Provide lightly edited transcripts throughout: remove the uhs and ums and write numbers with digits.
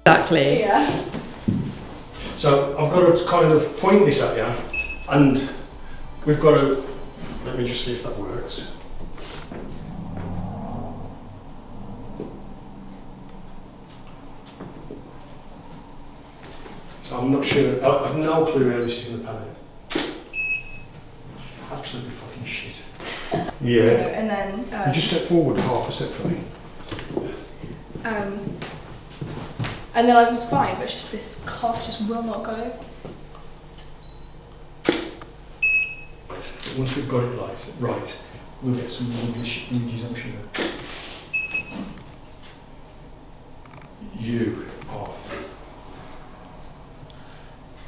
Exactly. Yeah. So I've got to kind of point this at you, and we've got to, let me just see if that works. So I'm not sure, I've no clue how this is going to pan out. Absolutely fucking shit. Yeah. And then... you just step forward half a step for me. And then I was fine, but it's just this cough just will not go. Once we've got it right, we'll get some English images, I'm sure. You are...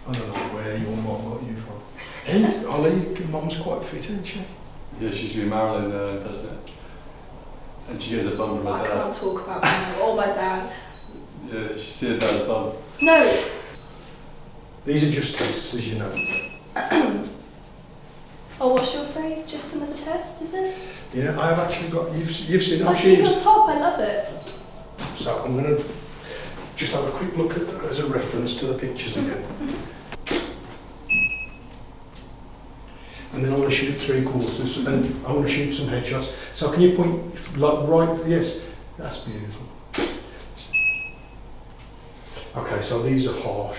I don't know where your mum got you from. Hey, Ollie, your mum's quite fit, isn't she? Yeah, she used to be Marilyn, doesn't it? And she gets a bum from her dad. I can't talk about my or my dad. Yeah, she see her dad's bum. No. These are just tests, as you know. Oh, what's your phrase? Just another test, is it? Yeah, I have actually got, you've seen it. I've seen your top, I love it. So I'm going to just have a quick look at as a reference to the pictures again. And then I want to shoot 3/4, and I want to shoot some headshots. So can you point, like, right, yes, that's beautiful. Okay, so these are harsh,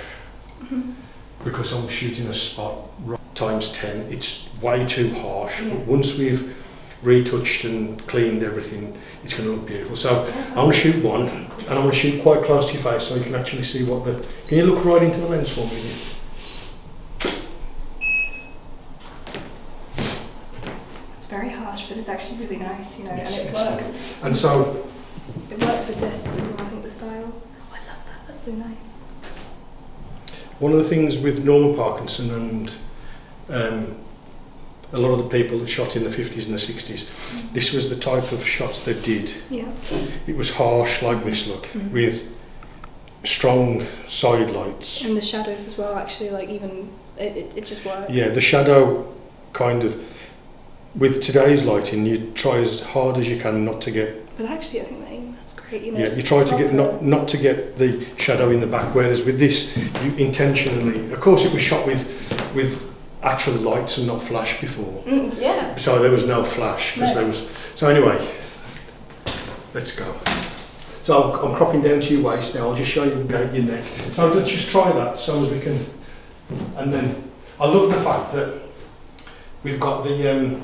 because I'm shooting a spot times 10. It's way too harsh, but once we've retouched and cleaned everything, it's going to look beautiful. So I'm going to shoot one, and I'm going to shoot quite close to your face so you can actually see what the... Can you look right into the lens for me? It's very harsh, but it's actually really nice, you know, Yes, and it works. And so... It works with this as well, I think, the style. Oh, I love that, that's so nice. One of the things with Norman Parkinson and a lot of the people that shot in the 50s and the 60s, this was the type of shots they did. Yeah. It was harsh, like this look, with strong side lights. And the shadows as well, actually, like even, it just works. Yeah, the shadow kind of, with today's lighting, you try as hard as you can not to get... But actually, I think that's great, you know. Yeah, you try to get, not to get the shadow in the back, whereas with this, you intentionally... Of course, it was shot with actual lights and not flash before. Yeah. So there was no flash, because there was... So anyway, let's go. So I'm cropping down to your waist now, I'll just show you your neck. So let's just try that, so as we can... And then, I love the fact that we've got the...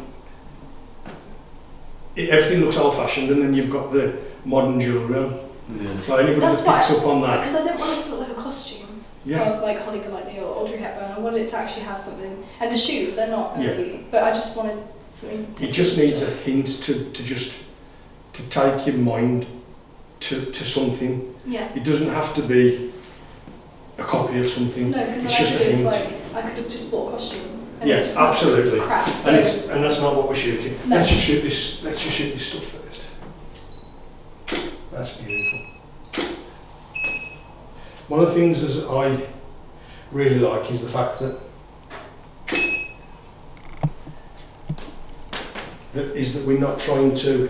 everything looks old-fashioned, and then you've got the modern jewellery on. Yeah. So anybody that picks up on that... Because I didn't want it to look like a costume. Yeah. Of like Holly Goodlightly or Audrey Hepburn. I wanted it to actually have something. And the shoes, they're not really, but I just wanted something to... It just needs a hint to take your mind to something. Yeah. It doesn't have to be a copy of something. No, because it's just a hint. I could have just bought a costume. And Yes, absolutely. Crap, so. And that's not what we're shooting. No. Let's just shoot this stuff first. That's beautiful. One of the things as I really like is the fact that we're not trying to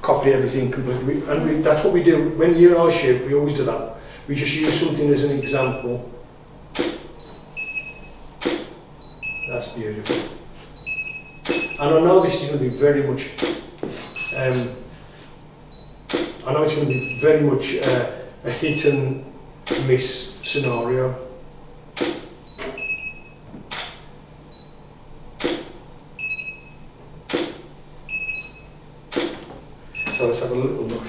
copy everything completely. That's what we do. When you and I shoot, we always do that. We just use something as an example. That's beautiful. And I know this is going to be very much, I know it's going to be very much a hit and miss scenario. So let's have a little look.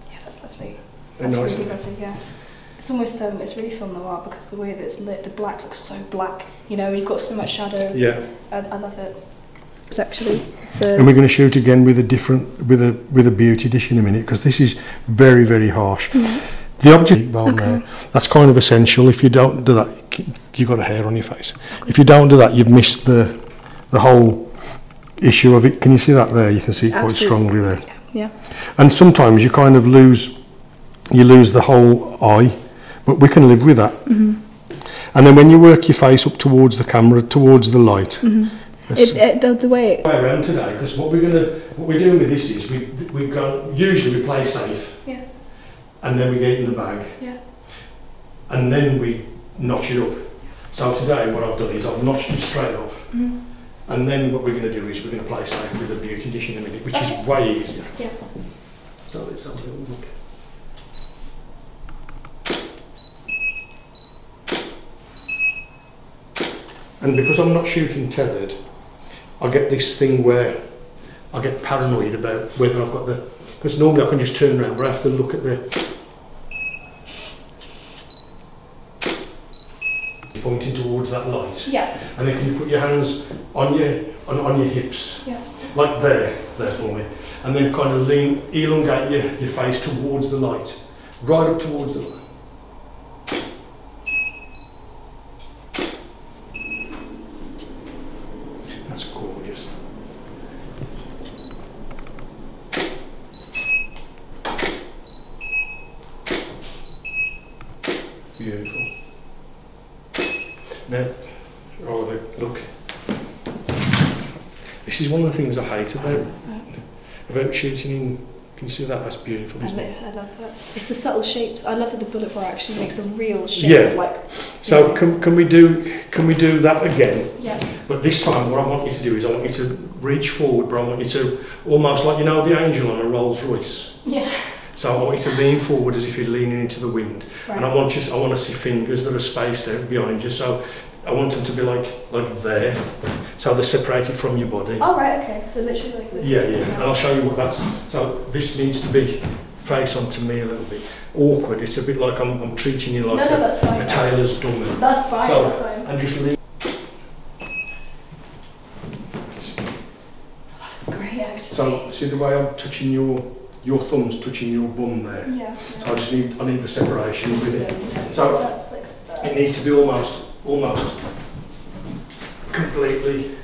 Yeah, that's lovely. That's That's really lovely, yeah. It's almost, it's really film noir because the way that it's lit, the black looks so black. You know, you've got so much shadow. Yeah. I love it. It's actually the... And we're going to shoot again with a different, with a beauty dish in a minute, because this is very, very harsh. The object bone there, that's kind of essential. If you don't do that, you've got a hair on your face. If you don't do that, you've missed the whole issue of it. Can you see that there? You can see it quite strongly there. Yeah. And sometimes you kind of lose the whole eye, but we can live with that. And then when you work your face up towards the camera, towards the light, the way around today, because what we're doing with this is usually we play safe, and then we get it in the bag, and then we notch it up. So today what I've done is I've notched it straight up, and then what we're going to do is we're going to play safe with a beauty dish in a minute, which is way easier. So let's have a little look. And because I'm not shooting tethered, I get this thing where I get paranoid about whether I've got the... Because normally I can just turn around, but I have to look at the... Pointing towards that light. And then can you put your hands on your hips, like there for me, and then kind of elongate your face towards the light, right up towards the light. That's gorgeous. Beautiful. Now, look. This is one of the things I hate about shooting in. Can you see that? That's beautiful, isn't it? I love that. It's the subtle shapes. I love that the bullet bar actually makes a real shape of like... So can we do that again? Yeah. But this time what I want you to do is I want you to reach forward, but I want you to almost like, you know, the angel on a Rolls Royce. Yeah. So I want you to lean forward as if you're leaning into the wind. And I want to see fingers that are spaced out behind you. So I want them to be like there. So they're separated from your body. Oh, right, okay. So literally like this. Yeah. And I'll show you what that's... So this needs to be face onto me a little bit. Awkward. It's a bit like I'm treating you like that's fine. a tailor's dummy. That's fine, So, that's fine. And just lean. That's great, actually. So see the way I'm touching your thumb's touching your bum there. Yeah. So I need the separation with it. Yeah. So that's like that. it needs to be almost completely.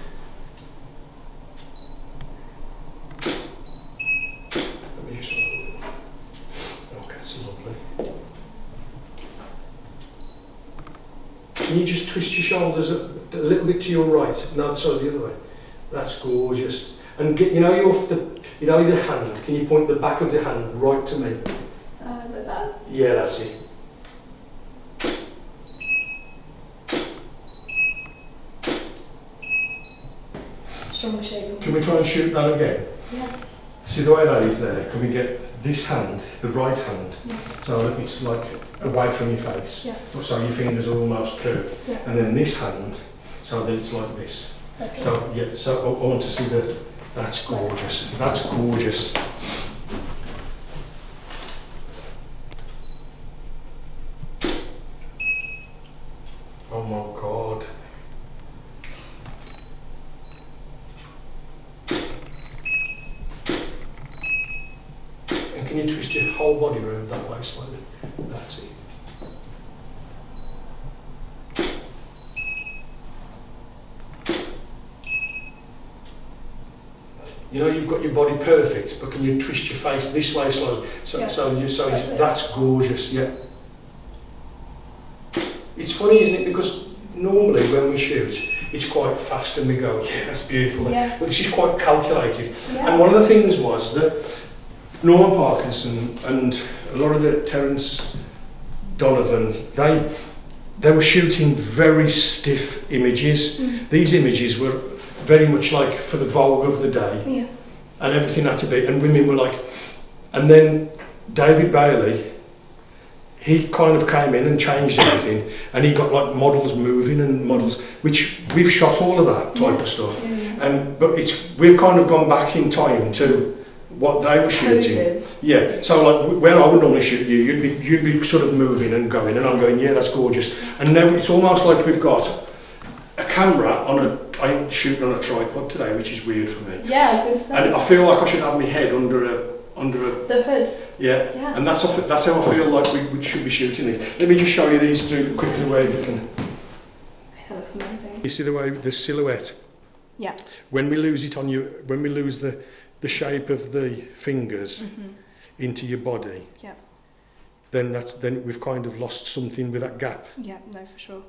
Let me just. Okay, that's lovely. Can you just twist your shoulders a little bit to your right? No, sorry, the other way. That's gorgeous. And get, you know your hand. Can you point the back of the hand right to me? Like that? Yeah, that's it. Strong shape. Can we try and shoot that again? Yeah. See the way that is there? Can we get this hand, the right hand, so that it's like away from your face? Yeah. So your fingers are almost curved. Yeah. And then this hand, so that it's like this. Okay. So yeah, so I want to see the... That's gorgeous. That's gorgeous. Oh my God. And can you twist your whole body around that way slightly? That's it. You know, you've got your body perfect, but can you twist your face this way slowly? That's gorgeous. Yeah. It's funny, isn't it? Because normally when we shoot, it's quite fast and we go, yeah, that's beautiful. Yeah. But this is quite calculated. Yeah. And one of the things was that Norman Parkinson and a lot of the Terence Donovan, they were shooting very stiff images. These images were very much like for the vogue of the day. Yeah. And everything had to be, and women were like, and then David Bailey, he kind of came in and changed everything, and he got like models moving and models, which we've shot all of that type of stuff. But we've kind of gone back in time to what they were shooting. Poses. Yeah, so like where I would normally shoot you, you'd be sort of moving and going, and I'm going, yeah, that's gorgeous. And now it's almost like we've got a camera on I'm shooting on a tripod today, which is weird for me. Yeah, I was going to say. And I feel like I should have my head under a the hood. Yeah. And that's how I feel like we should be shooting these. Let me just show you these through quickly where you can. That looks amazing. You see the way the silhouette. Yeah. When we lose it on you, when we lose the shape of the fingers into your body. Yeah. Then we've kind of lost something with that gap. Yeah. No, for sure.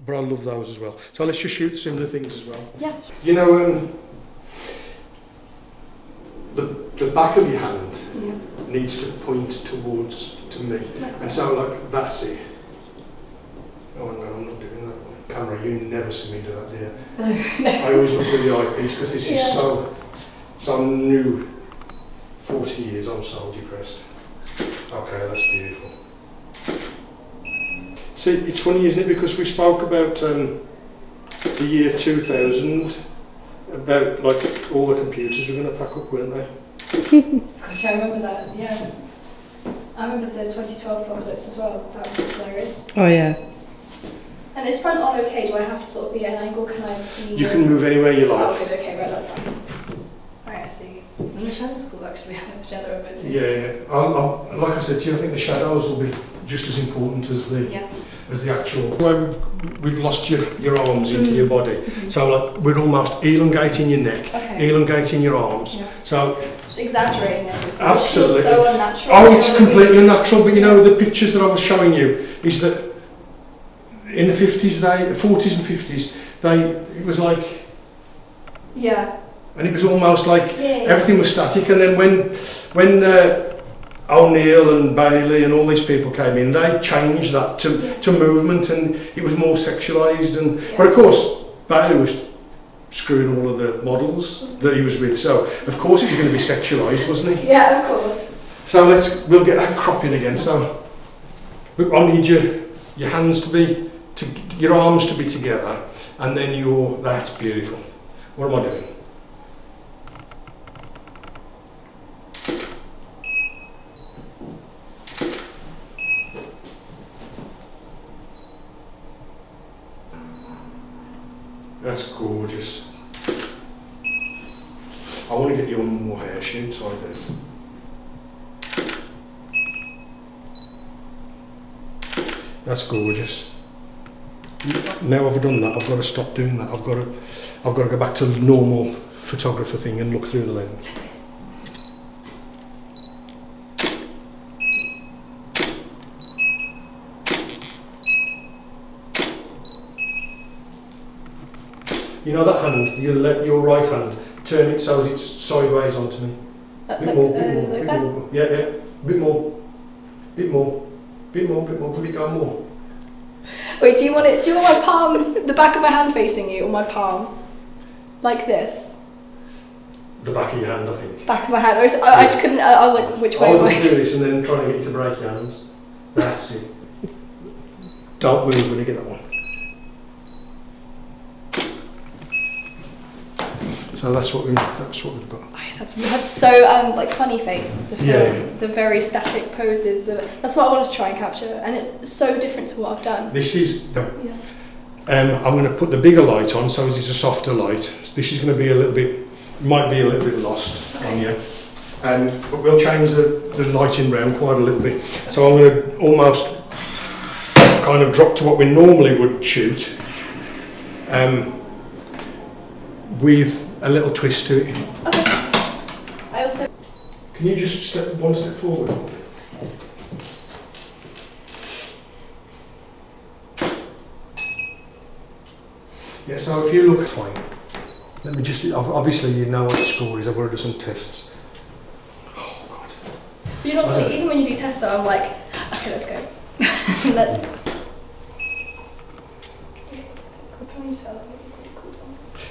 But I love those as well. So let's just shoot similar things as well. Yeah. You know, the back of your hand needs to point towards to me, and so like that's it. Oh, hang on, I'm not doing that one. Camera, you never see me do that, do you? No. I always look through the eyepiece because this is so new. 40 years, I'm so depressed. Okay, that's beautiful. See, it's funny, isn't it? Because we spoke about the year 2000, about like all the computers were going to pack up, weren't they? Gosh, I remember that, yeah. I remember the 2012 apocalypse as well. That was hilarious. Oh yeah. And is front on okay? Do I have to sort of be at an angle? Can I be... You can move anywhere you like. Oh, good, okay, right, that's fine. Right, I see. And the shadow's cool, actually. I like the shadow of it too. Yeah. Like I said to you, I think the shadows will be just as important as the actual. Where we've lost your arms into your body, so like we're almost elongating your neck, elongating your arms. Yeah. So just exaggerating everything. Absolutely. It feels so unnatural. Oh, it's completely unnatural. But you know, the pictures that I was showing you is that in the 40s and 50s, it was like. Yeah. And it was almost like everything was static, and then when O'Neill and Bailey and all these people came in, they changed that to movement, and it was more sexualised. And but of course Bailey was screwing all of the models that he was with, so of course he was going to be sexualised, wasn't he? Yeah, of course. So we'll get that cropping again. So I need your hands to be your arms to be together, and then that's beautiful. What am I doing? That's gorgeous. I want to get you on more hair shoots, I do. That's gorgeous. Now I've done that, I've got to stop doing that. I've got to go back to the normal photographer thing and look through the lens. You know that hand, your right hand, turn it so it's sideways onto me. Bit more. Yeah, bit more. Will you go more? Wait, do you want my palm, the back of my hand facing you, or my palm? Like this? The back of your hand, I think. Back of my hand. I just couldn't, I was like, which way I was am going to do this and then trying to get you to break your hands. That's it. Don't move when you get that one. So that's what we've got. Oh, yeah, that's so like funny face. The film, the very static poses. That's what I want to try and capture, and it's so different to what I've done. This is. I'm going to put the bigger light on, so it's a softer light. This is going to be might be a little bit lost on you, but we'll change the lighting round quite a little bit. So I'm going to almost kind of drop to what we normally would shoot, with a little twist to it. Okay. I also... Can you just step one step forward for me? Yeah, so if you look fine. Let me just, obviously you know what the score is, I've already done some tests. Oh God. But you know what's funny, even when you do tests though, I'm like, okay, let's go. Let's...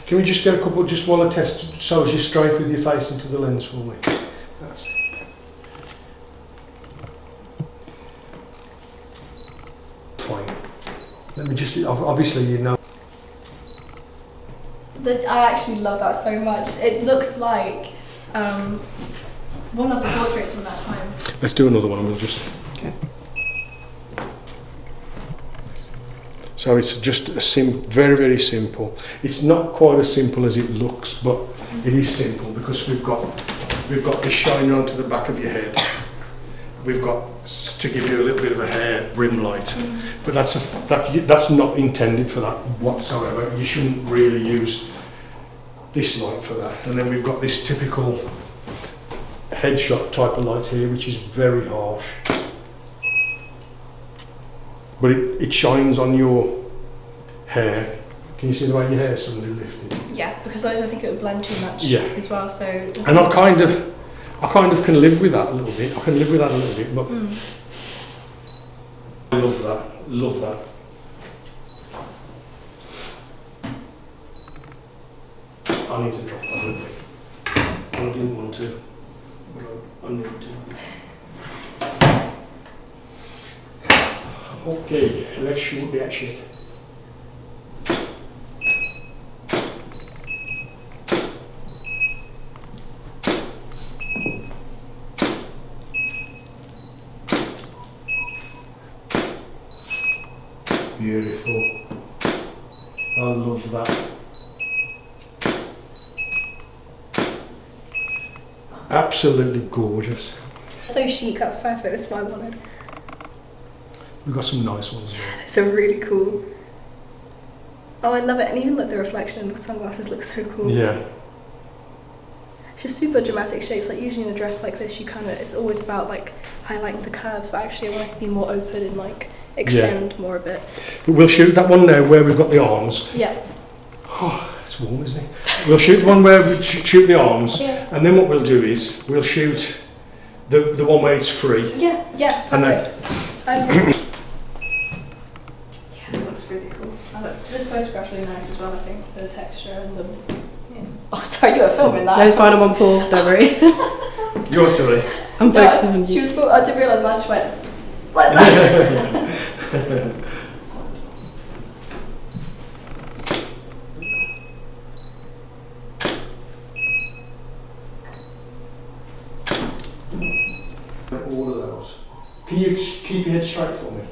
Can we just get a couple, just while I test, so as you're straight with your face into the lens for me? That's it. Fine. Let me just, obviously you know. I actually love that so much. It looks like one of the portraits from that time. Let's do another one and we'll just... Okay. So it's just a very, very simple. It's not quite as simple as it looks, but it is simple because we've got this shining onto the back of your head. We've got to give you a little bit of a hair rim light, but that's not intended for that whatsoever. You shouldn't really use this light for that. And then we've got this typical headshot type of light here, which is very harsh. But it shines on your hair. Can you see the way your hair is suddenly lifted? Yeah, because otherwise I think it would blend too much as well. So and I kind of can live with that a little bit. I can live with that a little bit, but I love that. Love that. I need to drop that a little bit. I didn't want to, but I need to. Okay, let's shoot that shit. Beautiful. I love that. Absolutely gorgeous. So chic, that's perfect, that's what I wanted. We've got some nice ones there. So really cool. Oh, I love it, and even like the reflection in the sunglasses looks so cool. Yeah. It's just super dramatic shapes. Like usually in a dress like this, it's always about like highlighting the curves, but actually I want it to be more open and like extend more a bit. But we'll shoot that one now where we've got the arms. Yeah. Oh, it's warm, isn't it? We'll shoot the one where we shoot the arms, and then what we'll do is we'll shoot the one where it's free. Yeah, yeah. And then. Yeah, that looks really cool. This photograph's really nice as well. I think the texture and the. Yeah. Oh, sorry, you were filming that. No, it's fine. I'm on Paul. Don't worry. You're sorry. I'm focusing on you. She was. I didn't realise, and I just went like that. All of those. Can you keep your head straight for me?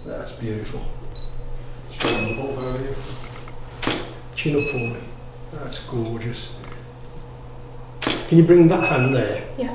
That's beautiful. Straight on the portfolio. Chin up for me. That's gorgeous. Can you bring that hand there? Yeah.